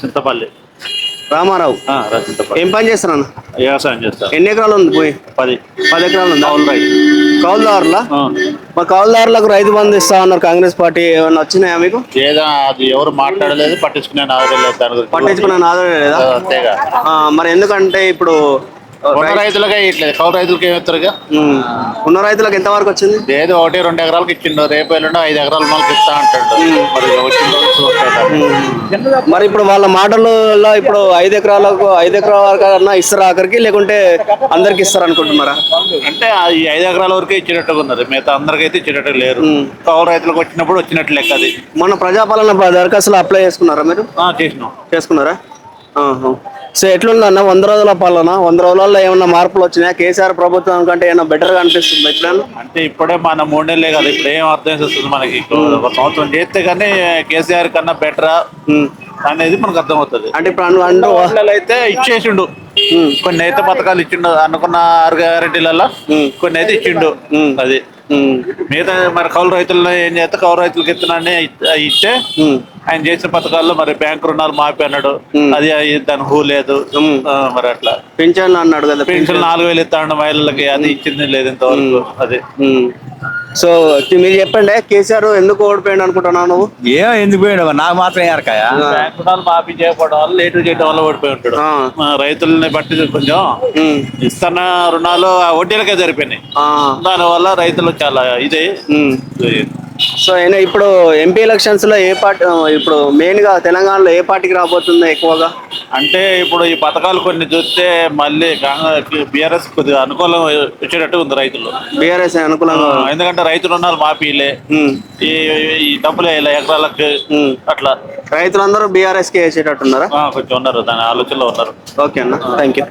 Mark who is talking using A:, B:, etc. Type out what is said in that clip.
A: చింతపల్లి.
B: రామారావు.
A: చింతపల్లి.
B: ఏం పని చేస్తారన్న?
A: వ్యవసాయం చేస్తారు.
B: ఎన్ని ఎకరాలు ఉంది పోయి?
A: 10.
B: 10 ఎకరాలు ఉంది.
A: కౌలు రైతు.
B: కౌలుదారులా? మరి కౌలుదారులకు రైతు బంధు ఇస్తా ఉన్నారు కాంగ్రెస్ పార్టీ, ఏమన్నా వచ్చినాయా మీకు?
A: ఏదో అది ఎవరు మాట్లాడలేదు, పట్టించుకునే నాగలేదు దాని గురించి.
B: పట్టించుకున్న ఆధారం లేదా?
A: అంతేగా.
B: మరి ఎందుకంటే ఇప్పుడు
A: ఉన్న రైతులకే ఇట్లేదు, కౌలు రైతులకి ఏమిస్తారుగా.
B: ఉన్న రైతులకు ఎంత వరకు వచ్చింది?
A: ఏదో 1-2 ఎకరాలకు ఇచ్చిండు, రేపు ఎల్లుండో 5 ఎకరాల మనకి ఇస్తా అంటాడు. మరి వచ్చిన రోజు చూస్తాడు.
B: మరి ఇప్పుడు వాళ్ళ మాటలలో ఇప్పుడు 5 ఎకరాలకు 5 ఎకరాల వరకు అన్నా ఇస్తారు ఆఖరికి, లేకుంటే అందరికి ఇస్తారు అనుకుంటున్నారా?
A: అంటే ఈ 5 ఎకరాల వరకే ఇచ్చినట్టుగా ఉన్నది, మిగతా అందరికైతే ఇచ్చినట్టు లేరు. కౌలు రైతులకు వచ్చినప్పుడు వచ్చినట్టు లెక్క అది.
B: మన ప్రజాపాలన దరఖాస్తులు అప్లై చేసుకున్నారా మీరు? చేసుకున్నారా? సో ఎట్లుందన్న 100 రోజుల పాలన? 100 రోజుల్లో ఏమన్నా మార్పులు వచ్చినాయా? కేసీఆర్ ప్రభుత్వం కంటే ఏమన్నా బెటర్ గా అనిపిస్తుంది ఎట్లా?
A: అంటే ఇప్పుడే మన 3 నెలలే కదా, ఇప్పుడు ఏం అర్థం చేస్తుంది మనకి. ఒక సంవత్సరం చేస్తే కానీ కేసీఆర్ కన్నా బెటరా అనేది మనకు అర్థం అవుతుంది.
B: అంటే ఇప్పుడు
A: అయితే ఇచ్చేసిండు, కొన్ని అయితే పథకాలు ఇచ్చిండు, అనుకున్న 6 గ్యారెంటీలలో కొన్ని అయితే ఇచ్చిండు. అది మిగతా మరి కౌలు రైతుల్లో ఏం చేస్తే కౌలు రైతులకు ఇస్తున్నానే ఇస్తే ఆయన చేసిన పథకాల్లో మరి బ్యాంకు రుణాలు మాపి అన్నాడు, అది దాని హూ లేదు. మరి అట్లా
B: పెన్షన్ అన్నాడు కదా,
A: పెన్షన్ 4,000 ఇస్తాడు మహిళలకి, అది ఇచ్చింది లేదు ఇంతవరకు. అది
B: సో మీరు చెప్పండి, కేసీఆర్ ఎందుకు ఓడిపోయాడు అనుకుంటున్నావు నువ్వు?
C: ఎందుకు పోయాడు నాకు మాత్రం ఎరకాయ.
A: బ్యాంకు రుణాలు మాఫీ చేయకపోవడం వల్ల, లేటు చేయడం వల్ల ఓడిపోయి ఉంటాడు. రైతులని బట్టి కొంచెం ఇస్తున్న రుణాలు వడ్డీలకే జరిపోయినాయి, దానివల్ల రైతులు చాలా ఇదే.
B: సో అయినా ఇప్పుడు ఎంపీ ఎలక్షన్స్ లో ఏ పార్టీ, ఇప్పుడు మెయిన్ గా తెలంగాణలో ఏ పార్టీకి రాబోతుందో ఎక్కువగా?
A: అంటే ఇప్పుడు ఈ పథకాలు కొన్ని చూస్తే మళ్ళీ బీఆర్ఎస్ కొద్దిగా అనుకూలం వచ్చేటట్టు ఉంది రైతులు.
B: బీఆర్ఎస్ అనుకూలంగా,
A: ఎందుకంటే రైతు రుణాలు మాఫీలే, ఈ డబ్బులు ఎకరాలకు అట్లా.
B: రైతులందరూ బీఆర్ఎస్ కి వేసేటట్టున్నారా?
A: కొంచెం ఉన్నారు, దాని ఆలోచనలో ఉన్నారు.
B: ఓకే అన్న, థ్యాంక్ యూ.